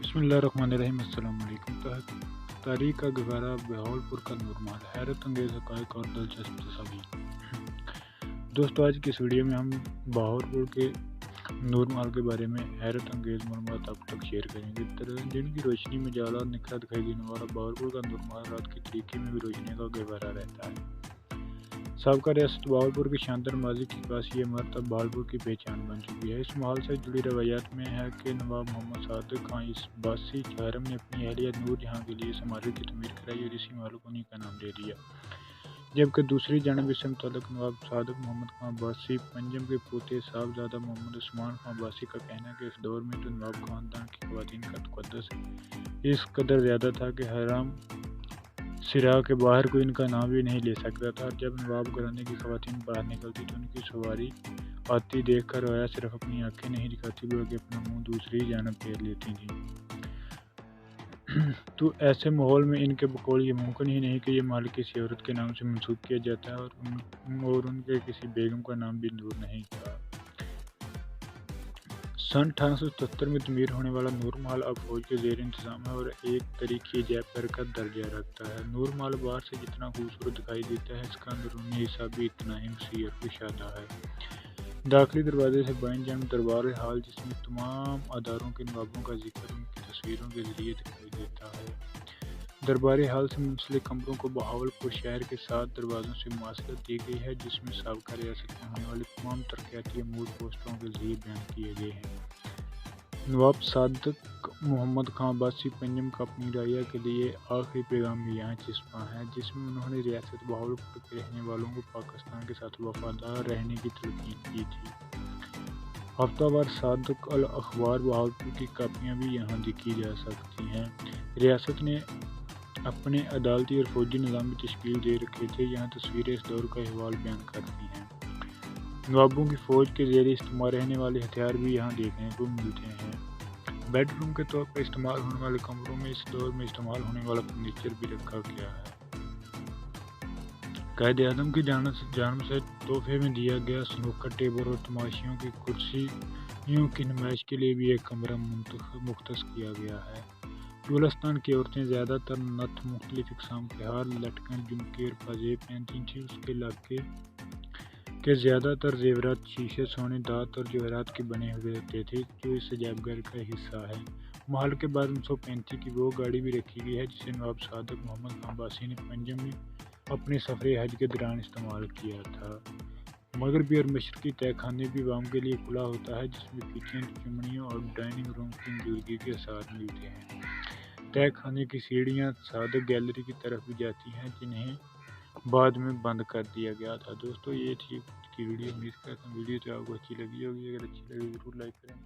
بسم اللہ الرحمن الرحیم۔ السلام علیکم۔ تاریخ کا گہوارہ بہاولپور کا نور محل، حیرت انگیز حقائق اور دلچسپ تصاویر۔ دوستو، آج کی اس ویڈیو میں ہم بہاولپور کے نور محل کے بارے میں حیرت انگیز معلومات آپ تک شیئر کریں گے۔ دن کی روشنی میں جالا نکھرا دکھائی دینے والا بہاولپور کا نور محل رات کے طریقے میں بھی روشنی کا گہوارہ رہتا ہے۔ سابقہ ریاست بہاولپور کی شاندار ماضی کے پاس یہ عمارت اب بہاولپور کی پہچان بن چکی ہے۔ اس محل سے جڑی روایات میں ہے کہ نواب محمد صادق خان عباسی چہارم نے اپنی اہلیہ نور جہاں کے لیے اس عمارت کی تعمیر کرائی اور اسی محل کو انہی کا نام دے دیا، جبکہ دوسری جانب اس سے متعلق نواب صادق محمد خان عباسی پنجم کے پوتے صاحبزادہ محمد عثمان خان عباسی کا کہنا ہے کہ اس دور میں تو نواب خاندان کی خواتین کا تقدس اس قدر زیادہ تھا کہ حرم سرا کے باہر کوئی ان کا نام بھی نہیں لے سکتا تھا، اور جب نواب گھرانے کی خواتین باہر نکلتی تو ان کی سواری آتی دیکھ کر رویا صرف اپنی آنکھیں نہیں دکھاتی بلکہ اپنا منہ دوسری جانب پھیر لیتی تھیں۔ تو ایسے ماحول میں ان کے بقول یہ ممکن ہی نہیں کہ یہ محل کسی عورت کے نام سے منسوب کیا جاتا ہے، اور ان کے کسی بیگم کا نام بھی نور نہیں تھا۔ سن 1877 میں تعمیر ہونے والا نور محل اب فوج کے زیر انتظام ہے اور ایک تاریخی عجائب گھر کا درجہ رکھتا ہے۔ نور محل باہر سے جتنا خوبصورت دکھائی دیتا ہے، اس کا اندرونی حصہ بھی اتنا ہی وسیع اور کشادہ ہے۔ داخلی دروازے سے بائیں جانب دربار ہال، جس میں تمام اداروں کے نوابوں کا ذکر ان کی تصویروں کے ذریعے دکھائی دیتا ہے۔ درباری ہال سے منسلک کمروں کو بہاولپور شہر کے 7 دروازوں سے مواصلت دی گئی ہے، جس میں سابقہ ریاست میں ہونے والے تمام ترقیاتی امور پوسٹروں کے ذریعے بیان کیے گئے ہیں۔ نواب صادق محمد خان عباسی پنجم کا اپنی رعایا کے لیے آخری پیغام بھی یہاں چسپاں ہے، جس میں انہوں نے ریاست بہاولپور کے رہنے والوں کو پاکستان کے ساتھ وفادار رہنے کی تلقین کی تھی۔ ہفتہ وار صادق الاخبار بہاولپور کی کاپیاں بھی یہاں دیکھی جا سکتی ہیں۔ ریاست نے اپنے عدالتی اور فوجی نظام بھی تشکیل دے رکھے تھے۔ یہاں تصویریں اس دور کا احوال بیان کرتی ہیں۔ نوابوں کی فوج کے زیر استعمال رہنے والے ہتھیار بھی یہاں دیکھنے کو ملتے ہیں۔ بیڈ روم کے طور پر استعمال ہونے والے کمروں میں اس دور میں استعمال ہونے والا فرنیچر بھی رکھا گیا ہے۔ قائد اعظم کی جانب سے تحفے میں دیا گیا سنوکر ٹیبل اور تماشیوں کی کرسیوں کی نمائش کے لیے بھی ایک کمرہ مختص کیا گیا ہے۔ بلوچستان کی عورتیں زیادہ تر نتھ، مختلف اقسام کے ہار، لٹکن، جھمکے اور پاجاب پہنتی تھیں۔ اس کے علاقے کے زیادہ تر زیورات شیشے، سونے، دھات اور جواہرات کے بنے ہوئے ہوتے تھے، جو اس عجائب گھر کا حصہ ہے۔ محل کے بعد 1935 کی وہ گاڑی بھی رکھی گئی ہے جسے نواب صادق محمد خان عباسی نے پنجم میں اپنے سفر حج کے دوران استعمال کیا تھا۔ مغربی اور مشرقی تہہ خانے بھی عوام کے لیے کھلا ہوتا ہے، جس میں کچن، چمنیوں اور ڈائننگ روم کی موجودگی کے آثار ملتے ہیں۔ تہہ خانے کی سیڑھیاں صادق گیلری کی طرف بھی جاتی ہیں، جنہیں بعد میں بند کر دیا گیا تھا۔ دوستو، یہ تھی کی ویڈیو۔ امید کرتا ہوں ویڈیو تو آپ کو اچھی لگی ہوگی۔ اگر اچھی لگی ضرور لائک کریں۔